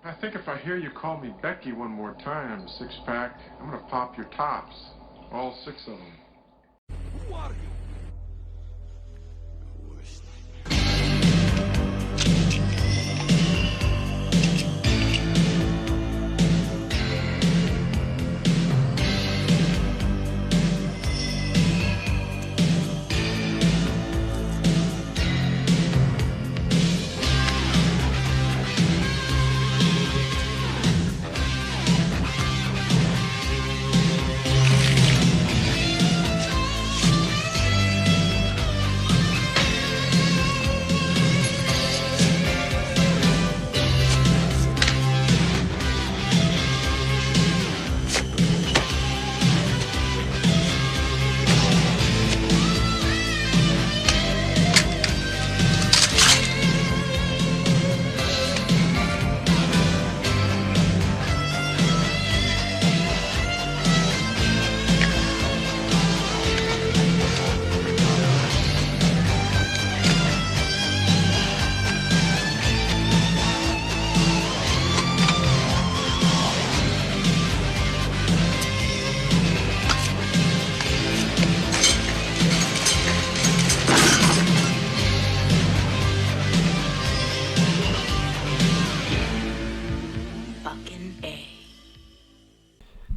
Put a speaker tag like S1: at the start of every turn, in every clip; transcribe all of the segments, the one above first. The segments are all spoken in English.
S1: I think if I hear you call me Becky one more time, six-pack, I'm gonna pop your tops. All six of them.
S2: Who are you?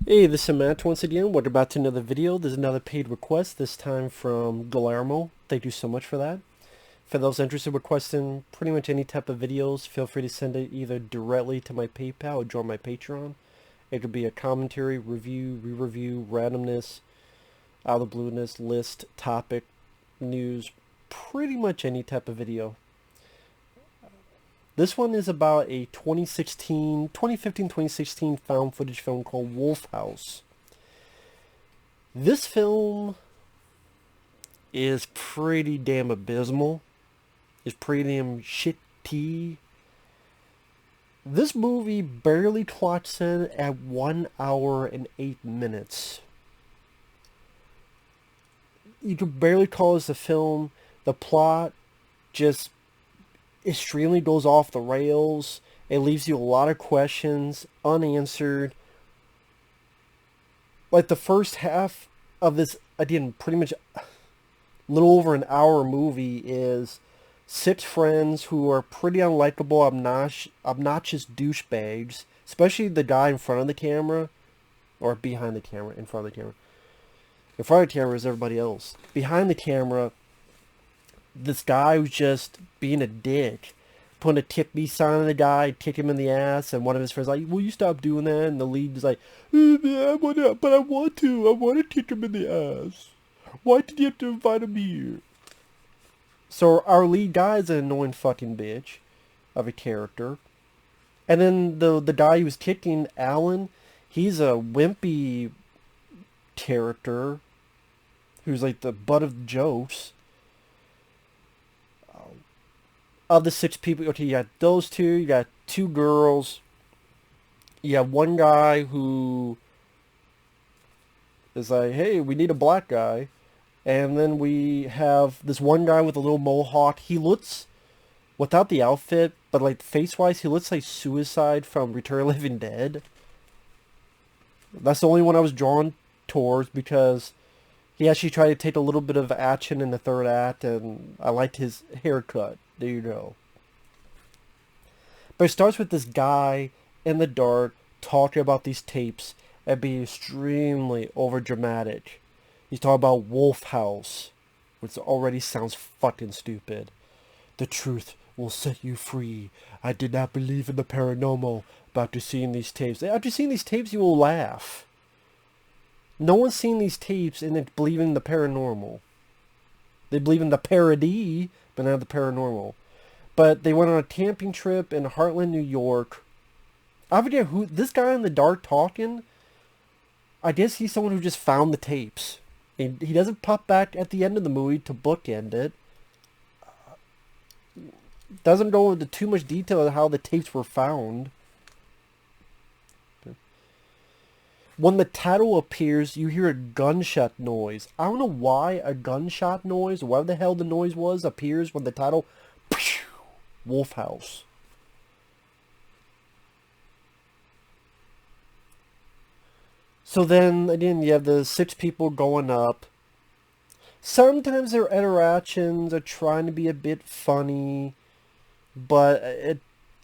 S3: Hey, this is Matt once again. Welcome back to another video. There's another paid request, this time from Guillermo. Thank you so much for that. For those interested in requesting pretty much any type of videos, feel free to send it either directly to my PayPal or join my Patreon. It could be a commentary, review, re-review, randomness, out of the blueness, list, topic, news, pretty much any type of video. This one is about a 2015-2016 found footage film called Wolf House. This film is pretty damn abysmal. It's pretty damn shitty. This movie barely clocks in at 1 hour and 8 minutes. You could barely call this a film. The plot just extremely goes off the rails. It leaves you a lot of questions unanswered. Like the first half of this, again, pretty much a little over an hour movie is 6 friends who are pretty unlikable, obnoxious douchebags, especially the guy in front of the camera, or behind the camera, in front of the camera. In front of the camera is everybody else. Behind the camera, this guy who's just being a dick, putting a tip me sign on the guy, kick him in the ass, and one of his friends like, will you stop doing that? And the lead is like, I want to kick him in the ass. Why did you have to invite him here? So our lead guy is an annoying fucking bitch of a character. And then the guy who was kicking, Alan, he's a wimpy character who's like the butt of the jokes. Of the 6 people, okay, you got those 2, you got 2 girls, you have one guy who is like, hey, we need a black guy, and then we have this one guy with a little mohawk. He looks, without the outfit, but like face-wise, he looks like Suicide from Return of the Living Dead. That's the only one I was drawn towards because he actually tried to take a little bit of action in the third act, and I liked his haircut. There you go. But it starts with this guy in the dark talking about these tapes and being extremely overdramatic. He's talking about Wolf House, which already sounds fucking stupid. The truth will set you free. I did not believe in the paranormal, but after seeing these tapes, you will laugh. No one's seen these tapes and they believe in the paranormal. They believe in the parody, but not the paranormal. But they went on a camping trip in Heartland, New York. I forget who, this guy in the dark talking, I guess he's someone who just found the tapes. And he doesn't pop back at the end of the movie to bookend it. Doesn't go into too much detail of how the tapes were found. When the title appears, you hear a gunshot noise. I don't know why a gunshot noise, whatever the hell the noise was, appears when the title, Wolf House. So then, again, you have the 6 people going up. Sometimes their interactions are trying to be a bit funny, but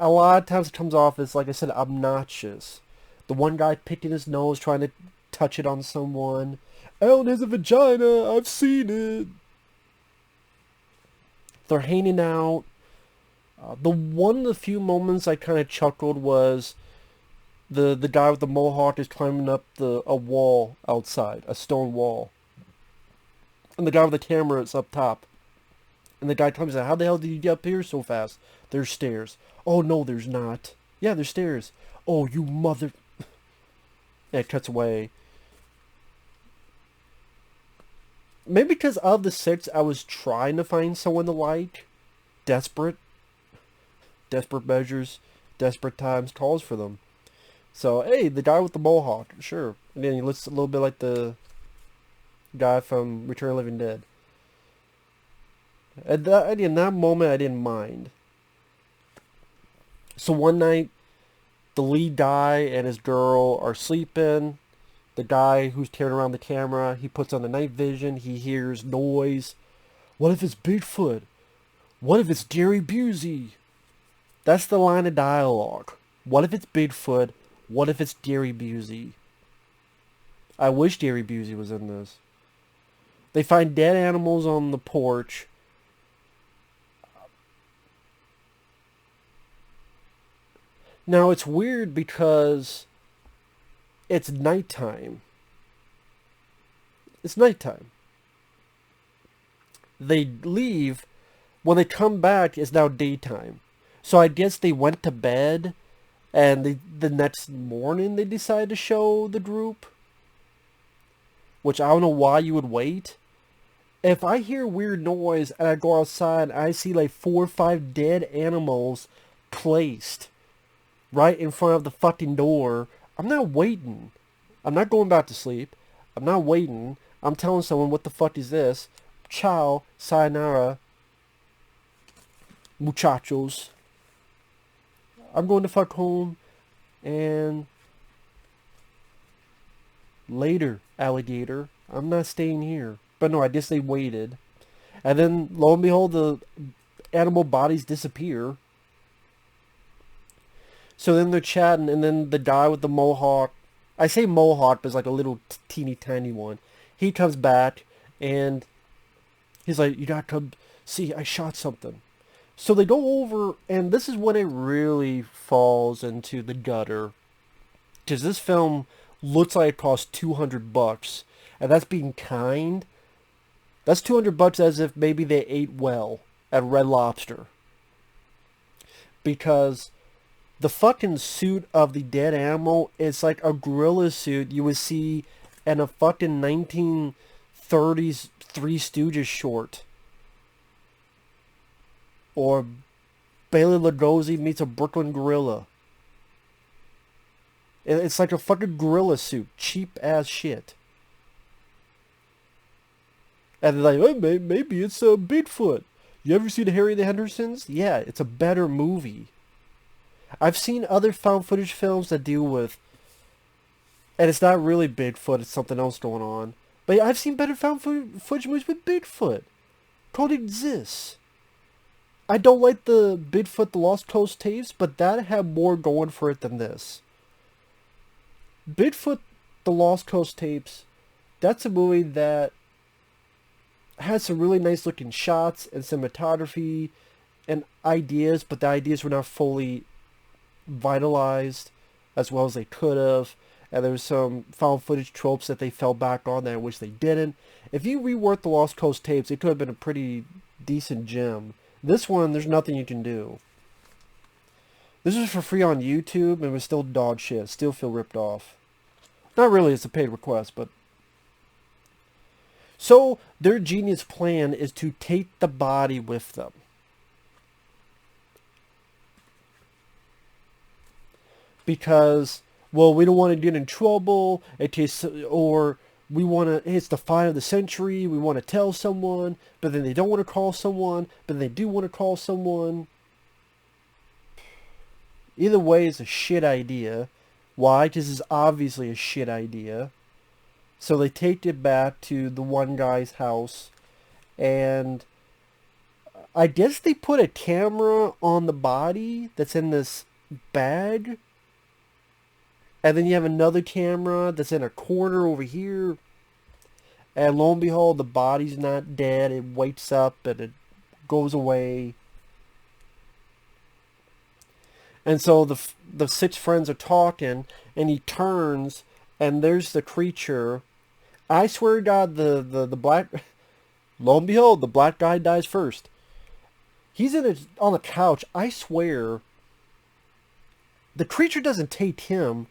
S3: a lot of times it comes off as, like I said, obnoxious. The one guy picking his nose, trying to touch it on someone. Ellen has a vagina, I've seen it. They're hanging out. One of the few moments I kind of chuckled was the guy with the mohawk is climbing up a wall outside, a stone wall. And the guy with the camera is up top. And the guy comes out, how the hell did you get up here so fast? There's stairs. Oh, no, there's not. Yeah, there's stairs. Oh, you mother... Yeah, it cuts away. Maybe because of the 6, I was trying to find someone to like. Desperate. Desperate measures, desperate times calls for them. So, hey, the guy with the mohawk, sure. And then he looks a little bit like the guy from Return of the Living Dead. In that moment, I didn't mind. So one night, the lead guy and his girl are sleeping. The guy who's carrying around the camera, he puts on the night vision. He hears noise. What if it's Bigfoot? What if it's Gary Busey? That's the line of dialogue. What if it's Bigfoot? What if it's Gary Busey? I wish Gary Busey was in this. They find dead animals on the porch. Now, it's weird because it's nighttime. It's nighttime. They leave. When they come back, it's now daytime. So I guess they went to bed, and the next morning they decided to show the group. Which I don't know why you would wait. If I hear weird noise and I go outside and I see like 4 or 5 dead animals placed right in front of the fucking door, I'm not waiting. I'm not going back to sleep. I'm not waiting. I'm telling someone, what the fuck is this? Ciao, sayonara, muchachos. I'm going to fuck home, and later, alligator. I'm not staying here. But no, I guess they waited. And then, lo and behold, the animal bodies disappear. So then they're chatting, and then the guy with the mohawk, I say mohawk, but it's like a little teeny tiny one. He comes back, and he's like, you gotta come see, I shot something. So they go over, and this is when it really falls into the gutter. Because this film looks like it cost $200, and that's being kind. That's $200 as if maybe they ate well at Red Lobster. Because the fucking suit of the dead animal is like a gorilla suit you would see in a fucking 1930s Three Stooges short. Or Bailey Lugosi meets a Brooklyn gorilla. It's like a fucking gorilla suit. Cheap ass shit. And they're like, oh, maybe it's a Bigfoot. You ever seen Harry the Hendersons? Yeah, it's a better movie. I've seen other found footage films that deal with, and it's not really Bigfoot, it's something else going on. But I've seen better found footage movies with Bigfoot. Code exists. I don't like the Bigfoot, the Lost Coast tapes, but that had more going for it than this. Bigfoot, the Lost Coast tapes, that's a movie that had some really nice looking shots and cinematography and ideas, but the ideas were not fully vitalized as well as they could have. And there was some found footage tropes that they fell back on that I wish they didn't. If you reworked the Lost Coast tapes, it could have been a pretty decent gem. This one, there's nothing you can do. This was for free on YouTube, and it was still dog shit. Still feel ripped off. Not really, it's a paid request, but... So, their genius plan is to take the body with them. Because, well, we don't want to get in trouble, or we want to, it's the find of the century, we want to tell someone, but then they don't want to call someone, but they do want to call someone. Either way, it's a shit idea. Why? Because it's obviously a shit idea. So they take it back to the one guy's house, and I guess they put a camera on the body that's in this bag, and then you have another camera that's in a corner over here, and lo and behold, the body's not dead. It wakes up and it goes away. And so the six friends are talking, and he turns, and there's the creature. I swear to God, the black, lo and behold, the black guy dies first. He's on the couch. I swear, the creature doesn't take him.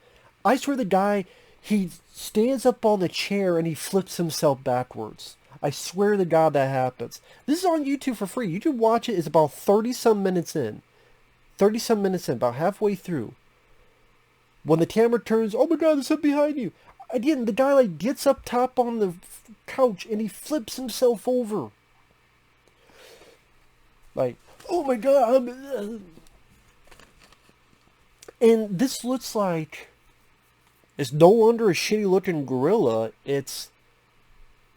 S3: I swear the guy, he stands up on the chair and he flips himself backwards. I swear to God that happens. This is on YouTube for free. You can watch it. It's about 30-some minutes in. 30-some minutes in, about halfway through. When the camera turns, oh my God, there's something behind you. Again, the guy like gets up top on the couch and he flips himself over. Like, oh my God. And this looks like, it's no longer a shitty looking gorilla. It's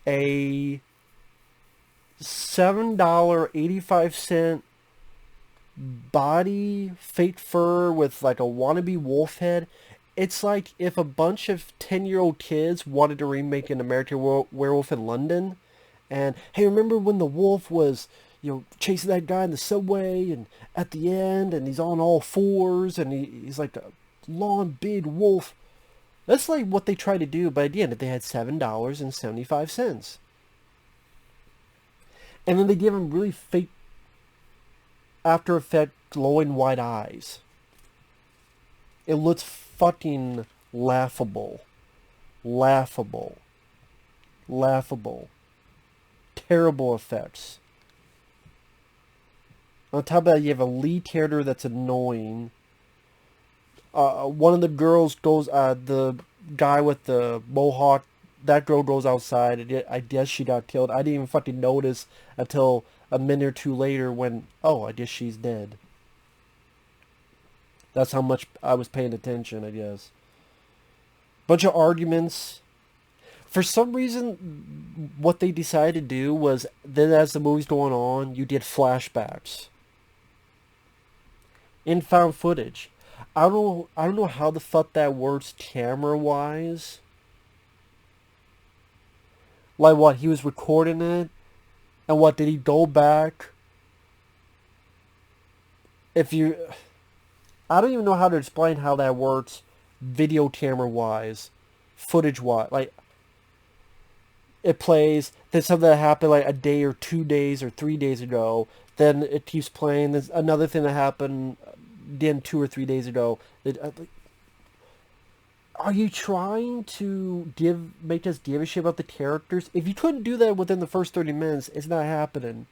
S3: a $7.85 body, fake fur with like a wannabe wolf head. It's like if a bunch of 10-year-old kids wanted to remake an American Werewolf in London. And, hey, remember when the wolf was, chasing that guy in the subway, and at the end, and he's on all fours, and he's like a long, big wolf. That's like what they tried to do, but again, if they had $7.75. And then they give him really fake After Effect glowing white eyes. It looks fucking laughable. Laughable. Laughable. Terrible effects. On top of that, you have a lead character that's annoying. One of the girls goes, the guy with the mohawk, that girl goes outside. I guess she got killed. I didn't even fucking notice until a minute or two later when, oh, I guess she's dead. That's how much I was paying attention, I guess. Bunch of arguments. For some reason, what they decided to do was, then as the movie's going on, you did flashbacks. In found footage. I don't know how the fuck that works camera-wise. Like what, he was recording it? And what, did he go back? I don't even know how to explain how that works video camera-wise. Footage-wise. Like, it plays, then something that happened like a day or 2 days or 3 days ago. Then it keeps playing. There's another thing that happened again 2 or 3 days ago. Are you trying to make us give a shit about the characters? If you couldn't do that within the first 30 minutes, it's not happening,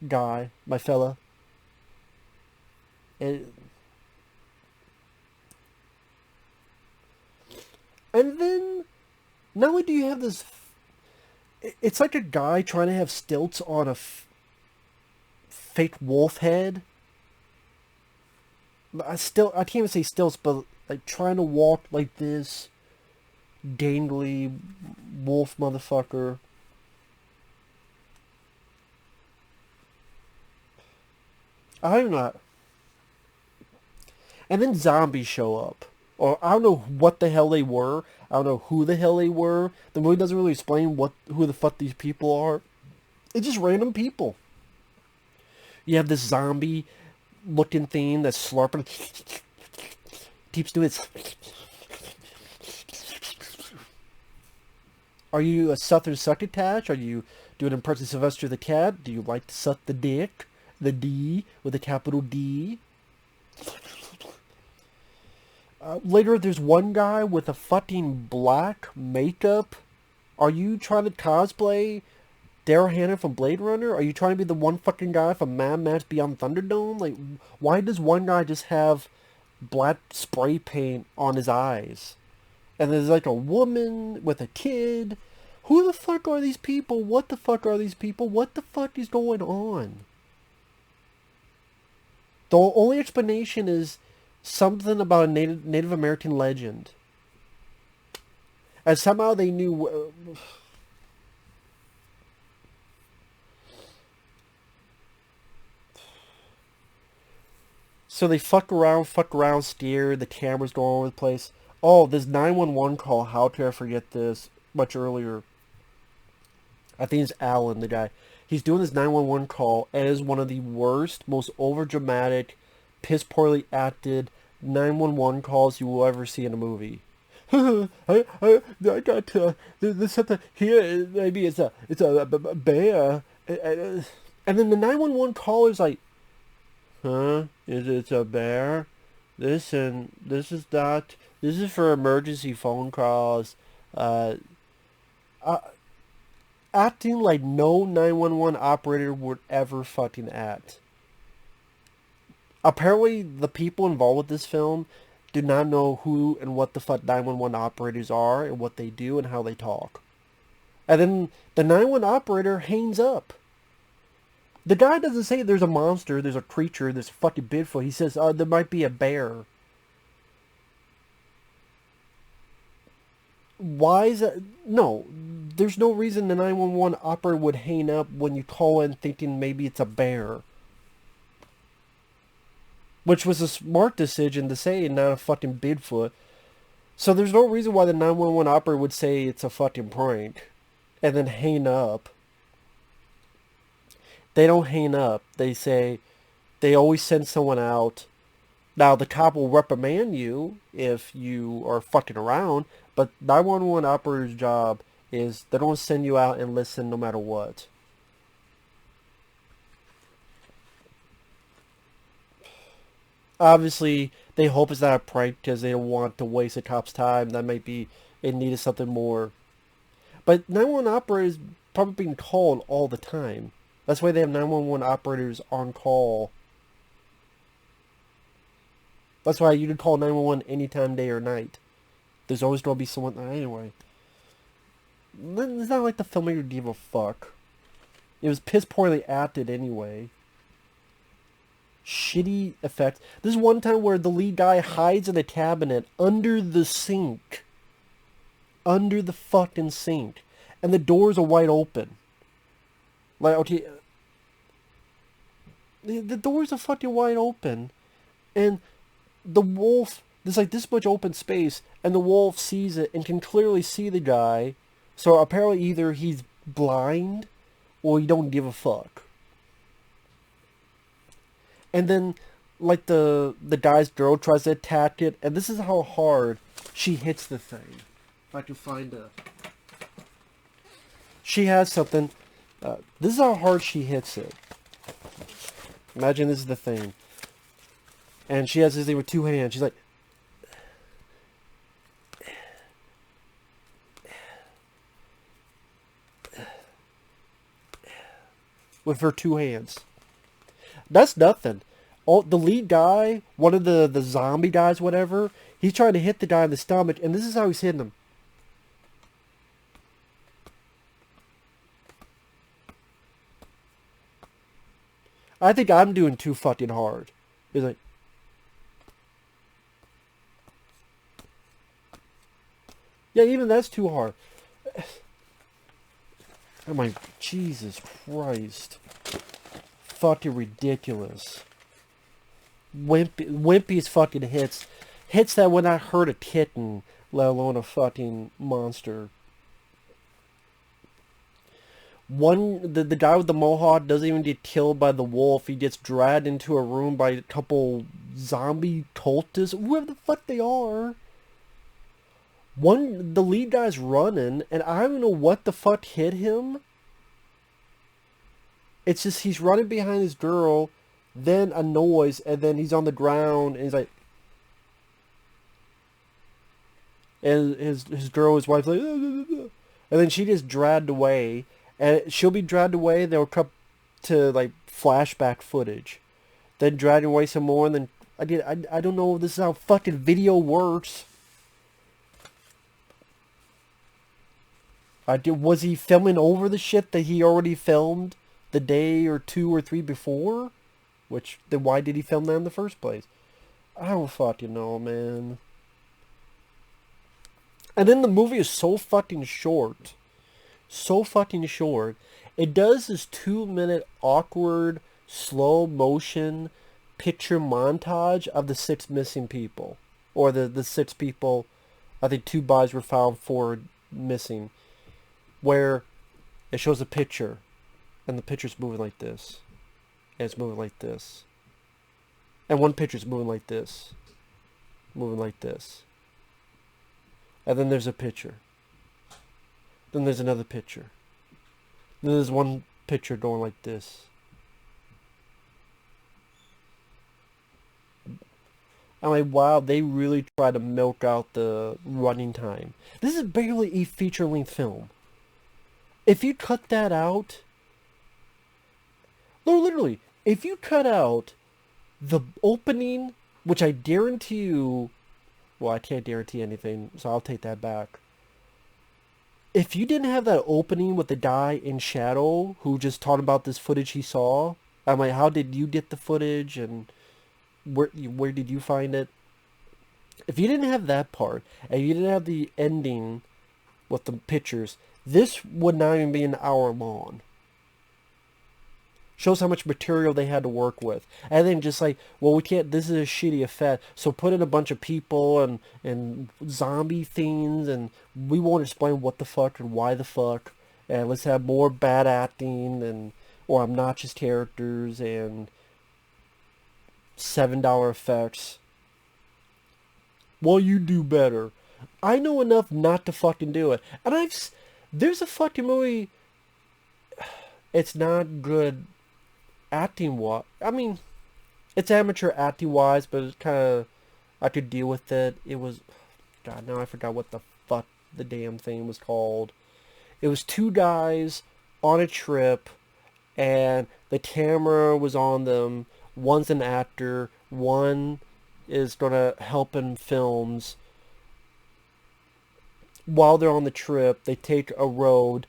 S3: guy, my fella. And then, not only do you have this, it's like a guy trying to have stilts on a fake wolf head. I can't even say stilts, but like trying to walk like this gangly wolf motherfucker. I don't know. And then zombies show up. Or I don't know what the hell they were. I don't know who the hell they were. The movie doesn't really explain who the fuck these people are. It's just random people. You have this zombie looking thing that's slurping. Keeps doing its. Are you a Southern succotash? Are you doing impression Sylvester the Cat? Do you like to suck the dick? The D with a capital D? Later, there's one guy with a fucking black makeup. Are you trying to cosplay Daryl Hannah from Blade Runner? Are you trying to be the one fucking guy from Mad Max Beyond Thunderdome? Like, why does one guy just have black spray paint on his eyes? And there's like a woman with a kid. Who the fuck are these people? What the fuck are these people? What the fuck is going on? The only explanation is something about a Native American legend. And somehow they knew... So they fuck around, steer, the camera's going all over the place. Oh, this 911 call, how could I forget this much earlier? I think it's Alan, the guy. He's doing this 911 call, and it is one of the worst, most overdramatic, piss poorly acted 911 calls you will ever see in a movie. I got there's something here. Maybe it's a bear. And then the 911 caller's like, huh? Is it a bear? Listen, this is not. This is for emergency phone calls. Uh, uh, Acting like no 911 operator would ever fucking act. Apparently, the people involved with this film do not know who and what the fuck 911 operators are and what they do and how they talk. And then the 911 operator hangs up. The guy doesn't say there's a monster, there's a creature, there's a fucking Bigfoot. He says, there might be a bear. Why is that? No, there's no reason the 911 operator would hang up when you call in thinking maybe it's a bear. Which was a smart decision to say and not a fucking Bigfoot. So there's no reason why the 911 operator would say it's a fucking prank and then hang up. They don't hang up. They say they always send someone out. Now, the cop will reprimand you if you are fucking around, but 911 operator's job is they don't send you out and listen no matter what. Obviously, they hope it's not a prank because they don't want to waste a cop's time. That might be in need of something more. But 911 operators probably being called all the time. That's why they have 911 operators on call. That's why you can call 911 anytime, day or night. There's always going to be someone... Anyway. It's not like the filmmaker gave a fuck. It was piss poorly acted anyway. Shitty effects. There's one time where the lead guy hides in a cabinet under the sink. Under the fucking sink. And the doors are wide open. Like, okay... The doors are fucking wide open. And... the wolf, there's like this much open space, and the wolf sees it and can clearly see the guy. So apparently either he's blind or he don't give a fuck. And then, like, the guy's girl tries to attack it, and this is how hard she hits the thing. If I can find a... She has something. This is how hard she hits it. Imagine this is the thing. And she has this thing with two hands. She's like... with her two hands. That's nothing. The lead guy, one of the zombie guys, whatever, he's trying to hit the guy in the stomach, and this is how he's hitting him. I think I'm doing too fucking hard. He's like... yeah, even that's too hard. Oh my... Jesus Christ. Fucking ridiculous. Wimpy's fucking hits. Hits that would not hurt a kitten, let alone a fucking monster. The guy with the mohawk doesn't even get killed by the wolf. He gets dragged into a room by a couple zombie cultists, whoever the fuck they are. The lead guy's running, and I don't know what the fuck hit him. It's just he's running behind his girl, then a noise, and then he's on the ground, and he's like... and his girl, his wife's like... and then she gets dragged away, and she'll be dragged away, they'll cut to, like, flashback footage. Then drag away some more, and then... I don't know if this is how fucking video works. Was he filming over the shit that he already filmed the day or two or three before? Then why did he film that in the first place? I don't fucking know, man. And then the movie is so fucking short. So fucking short. It does this 2 minute awkward slow motion picture montage of the six missing people. Or the six people, I think two bodies were found, four missing. Where it shows a picture. And the picture's moving like this. And it's moving like this. And one picture's moving like this. Moving like this. And then there's a picture. Then there's another picture. Then there's one picture going like this. I'm like, wow, they really try to milk out the running time. This is barely a feature-length film. If you cut that out... No, literally, if you cut out the opening, which I guarantee you... Well, I can't guarantee anything, so I'll take that back. If you didn't have that opening with the guy in shadow who just talked about this footage he saw, I'm like, how did you get the footage and where did you find it? If you didn't have that part and you didn't have the ending with the pictures, this would not even be an hour long. Shows how much material they had to work with. And then just like, well, we can't, this is a shitty effect, so put in a bunch of people and zombie things, and we won't explain what the fuck and why the fuck, and let's have more bad acting and or obnoxious characters and $7 effects. Well, you do better. I know enough not to fucking do it. And there's a fucking movie, it's not good acting wise. I mean, it's amateur acting wise, but it's kind of, I could deal with it. It was, God, now I forgot what the fuck the damn thing was called. It was two guys on a trip, and the camera was on them. One's an actor, one is gonna help in films. While they're on the trip, they take a road.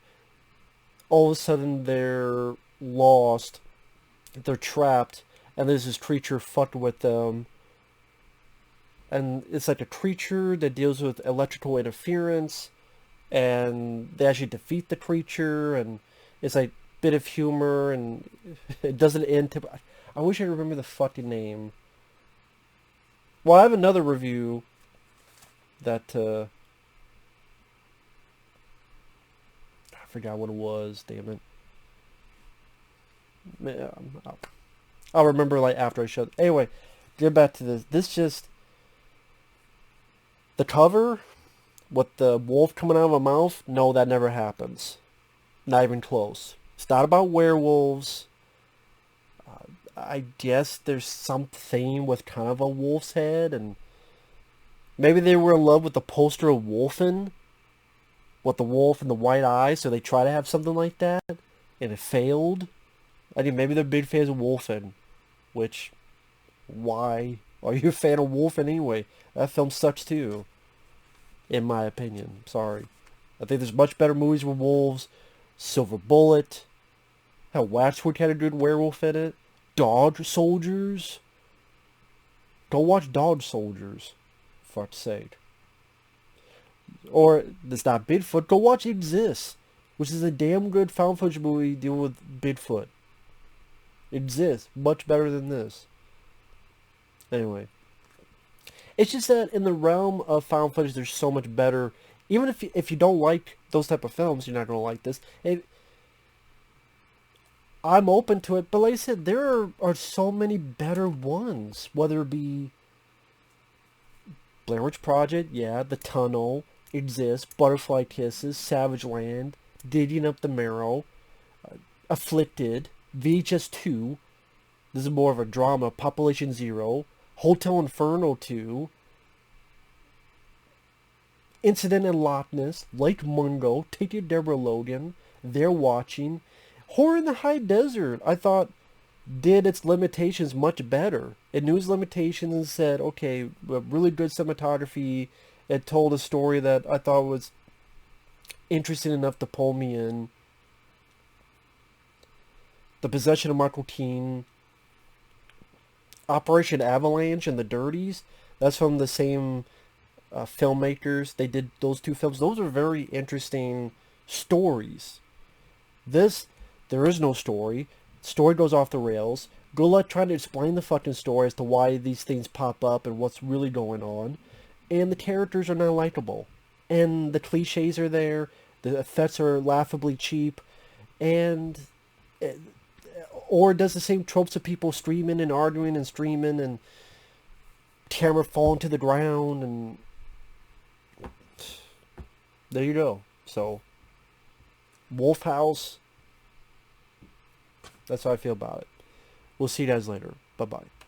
S3: All of a sudden, they're lost. They're trapped, and there's this creature fucked with them. And it's like a creature that deals with electrical interference, and they actually defeat the creature, and it's like a bit of humor, and it doesn't end. I wish I remember the fucking name. Well, I have another review that I forgot what it was. Damn it. I'll remember like after I shut. Anyway, get back to this. This just the cover with the wolf coming out of a mouth. No, that never happens. Not even close. It's not about werewolves. I guess there's something with kind of a wolf's head, and maybe they were in love with the poster of Wolfen, with the wolf and the white eyes, so they try to have something like that, and it failed. I think maybe they're big fans of Wolfen, which, why are you a fan of Wolfen anyway? That film sucks too, in my opinion. Sorry. I think there's much better movies with wolves. Silver Bullet. Hell, Waxwork had a good werewolf in it. Dog Soldiers. Go watch Dog Soldiers, for fuck's sake. Or, it's not Bigfoot, go watch Exist, which is a damn good found footage movie dealing with Bigfoot. Exists. Much better than this. Anyway. It's just that in the realm of found footage, there's so much better. Even if you don't like those type of films, you're not going to like this. I'm open to it, but like I said, there are so many better ones. Whether it be Blair Witch Project, yeah, The Tunnel, Exists, Butterfly Kisses, Savage Land, Digging Up the Marrow, Afflicted, VHS 2, this is more of a drama, Population Zero, Hotel Inferno 2, Incident in Loch Ness, Lake Mungo, Take Your Deborah Logan, They're Watching, Horror in the High Desert, I thought did its limitations much better. It knew its limitations and said, okay, really good cinematography. It told a story that I thought was interesting enough to pull me in. The Possession of Michael Keane, Operation Avalanche and The Dirties, that's from the same filmmakers. They did those two films. Those are very interesting stories. This, there is no story. Story goes off the rails. Good luck trying to explain the fucking story as to why these things pop up and what's really going on. And the characters are not likable. And the cliches are there. The effects are laughably cheap. And or it does the same tropes of people screaming and arguing and streaming and camera falling to the ground, and there you go. So Wolf House, that's how I feel about it. We'll see you guys later. Bye bye.